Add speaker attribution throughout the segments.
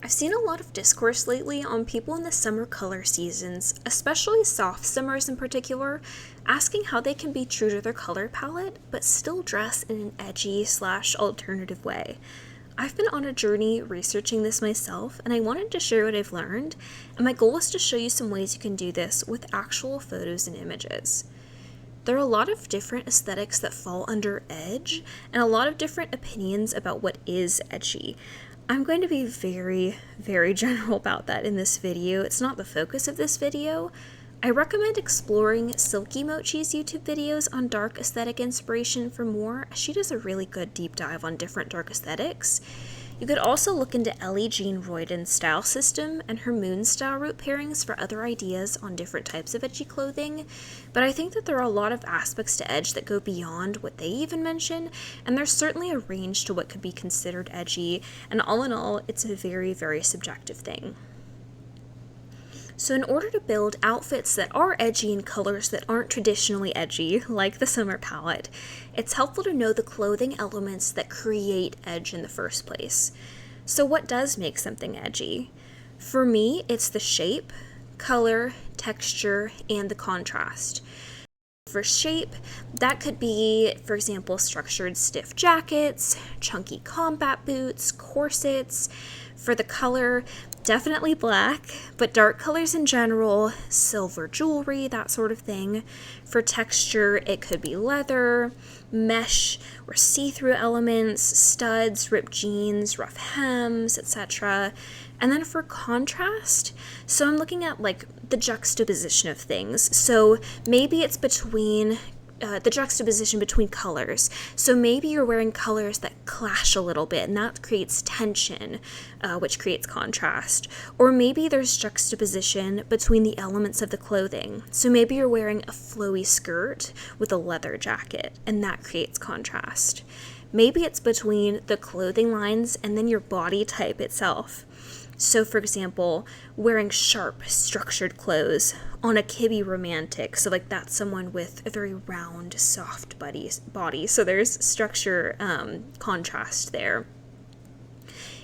Speaker 1: I've seen a lot of discourse lately on people in the summer color seasons, especially soft summers in particular, asking how they can be true to their color palette but still dress in an edgy/alternative way. I've been on a journey researching this myself, and I wanted to share what I've learned, and my goal is to show you some ways you can do this with actual photos and images. There are a lot of different aesthetics that fall under edge, and a lot of different opinions about what is edgy. I'm going to be very general about that in this video. It's not the focus of this video. I recommend exploring Silky Mochi's YouTube videos on dark aesthetic inspiration for more, as she does a really good deep dive on different dark aesthetics. You could also look into Ellie Jean Royden's style system and her moon style root pairings for other ideas on different types of edgy clothing, but I think that there are a lot of aspects to edge that go beyond what they even mention, and there's certainly a range to what could be considered edgy, and all in all, it's a very subjective thing. So in order to build outfits that are edgy in colors that aren't traditionally edgy, like the summer palette, it's helpful to know the clothing elements that create edge in the first place. So what does make something edgy? For me, it's the shape, color, texture, and the contrast. For shape, that could be, for example, structured stiff jackets, chunky combat boots, corsets. For the color, definitely black, but dark colors in general, silver jewelry, that sort of thing. For texture, it could be leather, mesh, or see-through elements, studs, ripped jeans, rough hems, etc. And then for contrast, so I'm looking at like the juxtaposition of things. So maybe it's between the juxtaposition between colors. So maybe you're wearing colors that clash a little bit, and that creates tension, which creates contrast. Or maybe there's juxtaposition between the elements of the clothing. So maybe you're wearing a flowy skirt with a leather jacket, and that creates contrast. Maybe it's between the clothing lines and then your body type itself. So, for example, wearing sharp, structured clothes on a kibby romantic. So, like, that's someone with a very round, soft body. So there's structure contrast there.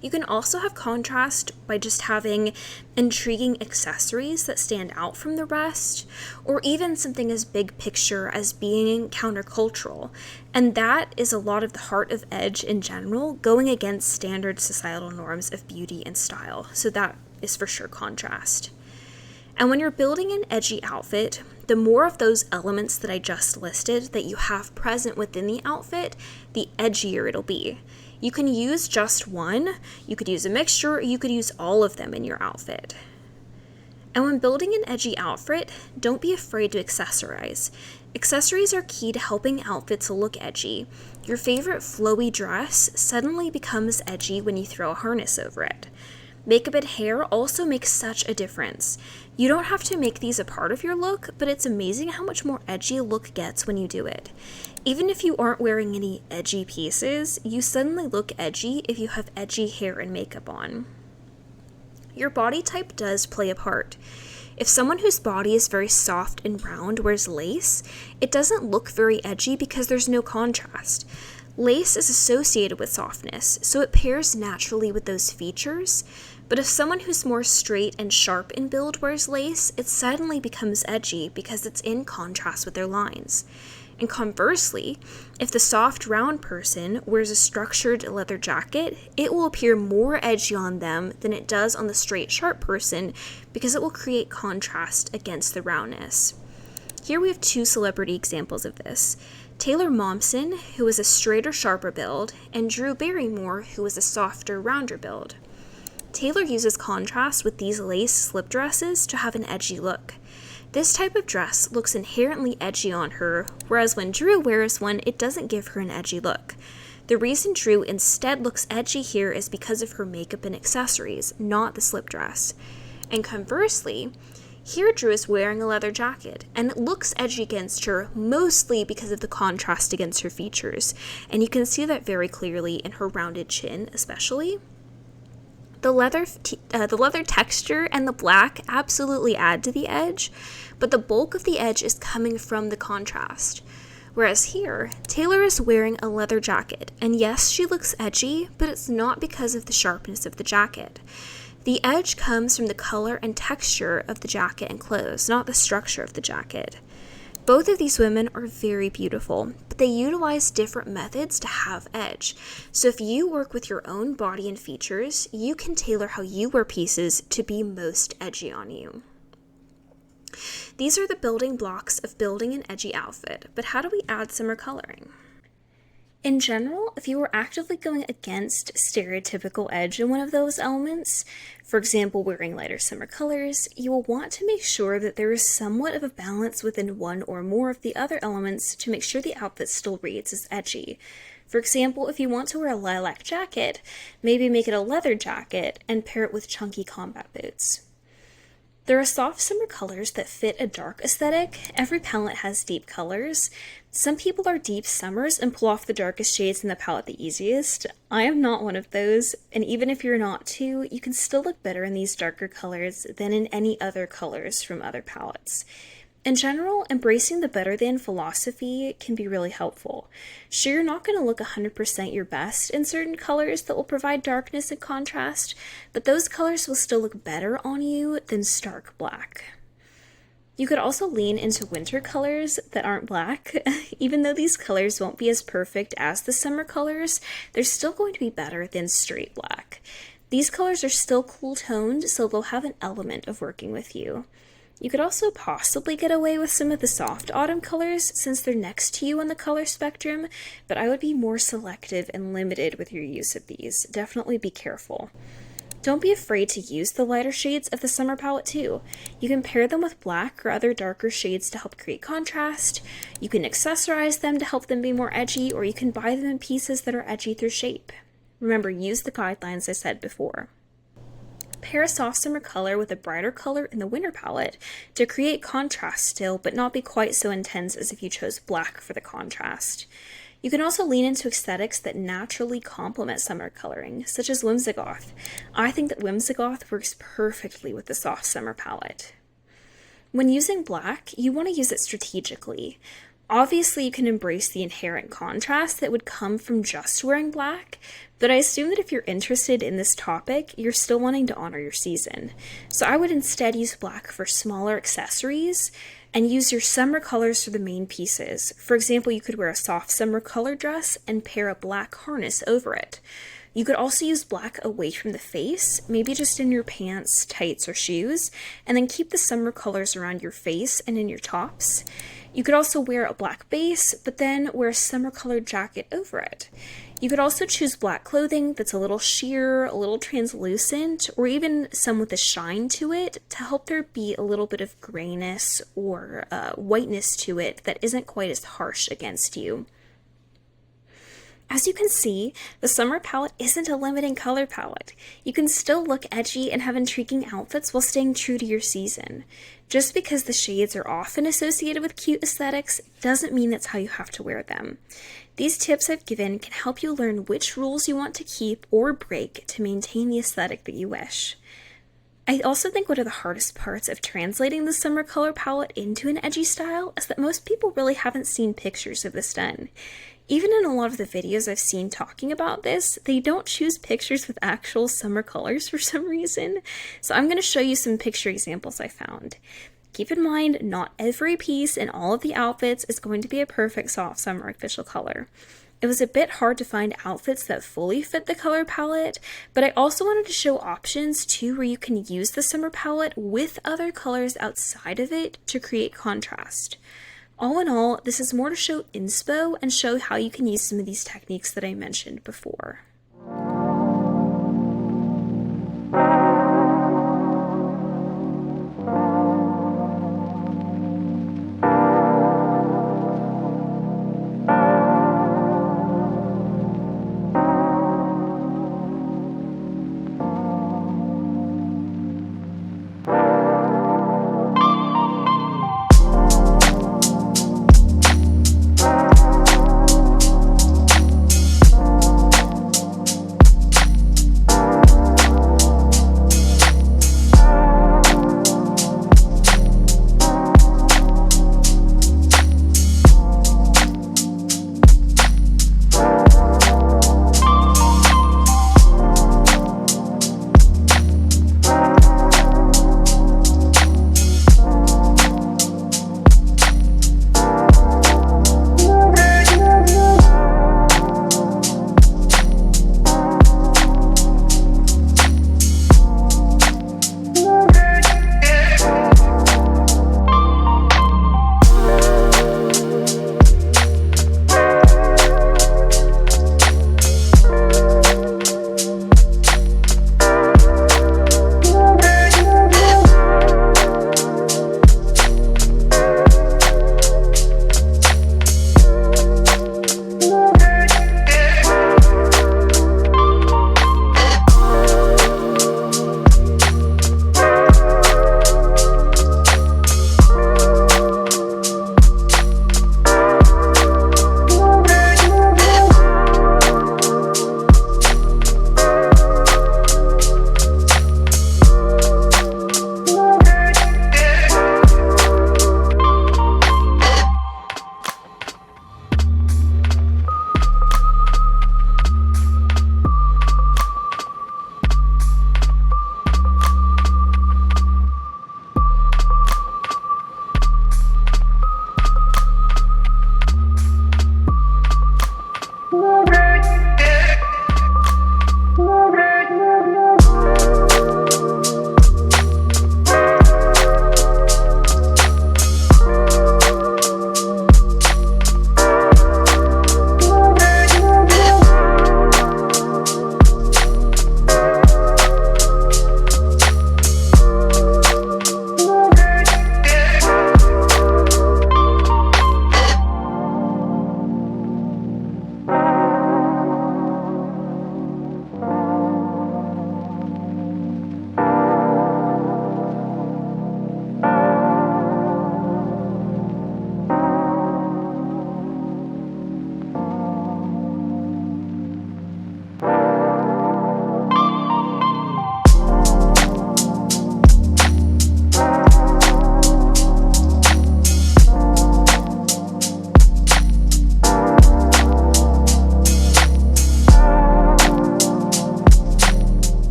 Speaker 1: You can also have contrast by just having intriguing accessories that stand out from the rest, or even something as big picture as being countercultural. And that is a lot of the heart of edge in general, going against standard societal norms of beauty and style. So that is for sure contrast. And when you're building an edgy outfit, the more of those elements that I just listed that you have present within the outfit, the edgier it'll be. You can use just one, you could use a mixture, or you could use all of them in your outfit. And when building an edgy outfit, don't be afraid to accessorize. Accessories are key to helping outfits look edgy. Your favorite flowy dress suddenly becomes edgy when you throw a harness over it. Makeup and hair also make such a difference. You don't have to make these a part of your look, but it's amazing how much more edgy a look gets when you do it. Even if you aren't wearing any edgy pieces, you suddenly look edgy if you have edgy hair and makeup on. Your body type does play a part. If someone whose body is very soft and round wears lace, it doesn't look very edgy because there's no contrast. Lace is associated with softness, so it pairs naturally with those features, but if someone who's more straight and sharp in build wears lace, it suddenly becomes edgy because it's in contrast with their lines. And conversely, if the soft, round person wears a structured leather jacket, it will appear more edgy on them than it does on the straight, sharp person because it will create contrast against the roundness. Here we have two celebrity examples of this. Taylor Momsen, who is a straighter, sharper build, and Drew Barrymore, who is a softer, rounder build. Taylor uses contrast with these lace slip dresses to have an edgy look. This type of dress looks inherently edgy on her, whereas when Drew wears one, it doesn't give her an edgy look. The reason Drew instead looks edgy here is because of her makeup and accessories, not the slip dress. And conversely, here Drew is wearing a leather jacket, and it looks edgy against her mostly because of the contrast against her features, and you can see that very clearly in her rounded chin especially. The leather texture and the black absolutely add to the edge, but the bulk of the edge is coming from the contrast. Whereas here, Taylor is wearing a leather jacket, and yes, she looks edgy, but it's not because of the sharpness of the jacket. The edge comes from the color and texture of the jacket and clothes, not the structure of the jacket. Both of these women are very beautiful, but they utilize different methods to have edge. So if you work with your own body and features, you can tailor how you wear pieces to be most edgy on you. These are the building blocks of building an edgy outfit, but how do we add summer coloring? In general, if you are actively going against stereotypical edge in one of those elements, for example, wearing lighter summer colors, you will want to make sure that there is somewhat of a balance within one or more of the other elements to make sure the outfit still reads as edgy. For example, if you want to wear a lilac jacket, maybe make it a leather jacket and pair it with chunky combat boots. There are soft summer colors that fit a dark aesthetic. Every palette has deep colors. Some people are deep summers and pull off the darkest shades in the palette the easiest. I am not one of those, and even if you're not too, you can still look better in these darker colors than in any other colors from other palettes. In general, embracing the better than philosophy can be really helpful. Sure, you're not going to look 100% your best in certain colors that will provide darkness and contrast, but those colors will still look better on you than stark black. You could also lean into winter colors that aren't black. Even though these colors won't be as perfect as the summer colors, they're still going to be better than straight black. These colors are still cool toned, so they'll have an element of working with you. You could also possibly get away with some of the soft autumn colors since they're next to you on the color spectrum, but I would be more selective and limited with your use of these. Definitely be careful. Don't be afraid to use the lighter shades of the summer palette too. You can pair them with black or other darker shades to help create contrast. You can accessorize them to help them be more edgy, or you can buy them in pieces that are edgy through shape. Remember, use the guidelines I said before. Pair a soft summer color with a brighter color in the winter palette to create contrast still, but not be quite so intense as if you chose black for the contrast. You can also lean into aesthetics that naturally complement summer coloring, such as whimsigoth. I think that whimsigoth works perfectly with the soft summer palette. When using black, you want to use it strategically. Obviously, you can embrace the inherent contrast that would come from just wearing black, but I assume that if you're interested in this topic, you're still wanting to honor your season. So I would instead use black for smaller accessories and use your summer colors for the main pieces. For example, you could wear a soft summer color dress and pair a black harness over it. You could also use black away from the face, maybe just in your pants, tights, or shoes, and then keep the summer colors around your face and in your tops. You could also wear a black base, but then wear a summer colored jacket over it. You could also choose black clothing that's a little sheer, a little translucent, or even some with a shine to it to help there be a little bit of grayness or whiteness to it that isn't quite as harsh against you. As you can see, the summer palette isn't a limiting color palette. You can still look edgy and have intriguing outfits while staying true to your season. Just because the shades are often associated with cute aesthetics doesn't mean that's how you have to wear them. These tips I've given can help you learn which rules you want to keep or break to maintain the aesthetic that you wish. I also think one of the hardest parts of translating the summer color palette into an edgy style is that most people really haven't seen pictures of this done. Even in a lot of the videos I've seen talking about this, they don't choose pictures with actual summer colors for some reason. So I'm going to show you some picture examples I found. Keep in mind, not every piece in all of the outfits is going to be a perfect soft summer official color. It was a bit hard to find outfits that fully fit the color palette, but I also wanted to show options too where you can use the summer palette with other colors outside of it to create contrast. All in all, this is more to show inspo and show how you can use some of these techniques that I mentioned before.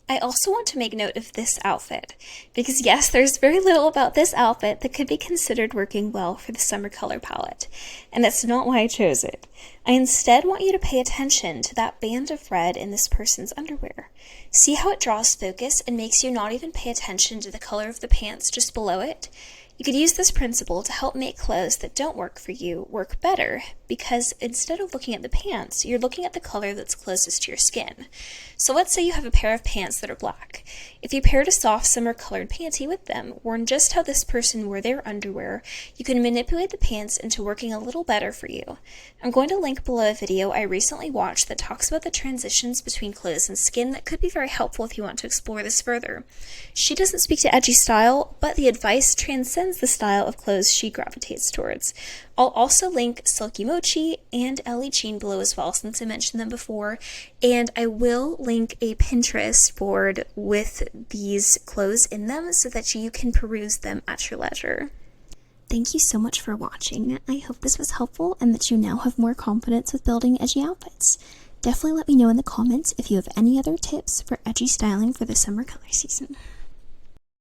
Speaker 1: I also want to make note of this outfit, because yes, there's very little about this outfit that could be considered working well for the summer color palette, and that's not why I chose it. I instead want you to pay attention to that band of red in this person's underwear. See how it draws focus and makes you not even pay attention to the color of the pants just below it? You could use this principle to help make clothes that don't work for you work better, because instead of looking at the pants, you're looking at the color that's closest to your skin. So let's say you have a pair of pants that are black. If you paired a soft summer colored panty with them, worn just how this person wore their underwear, you can manipulate the pants into working a little better for you. I'm going to link below a video I recently watched that talks about the transitions between clothes and skin that could be very helpful if you want to explore this further. She doesn't speak to edgy style, but the advice transcends the style of clothes she gravitates towards. I'll also link Silky Mochi and Ellie Jean below as well, since I mentioned them before, and I will link a Pinterest board with these clothes in them so that you can peruse them at your leisure. Thank you so much for watching. I hope this was helpful and that you now have more confidence with building edgy outfits. Definitely let me know in the comments if you have any other tips for edgy styling for the summer color season.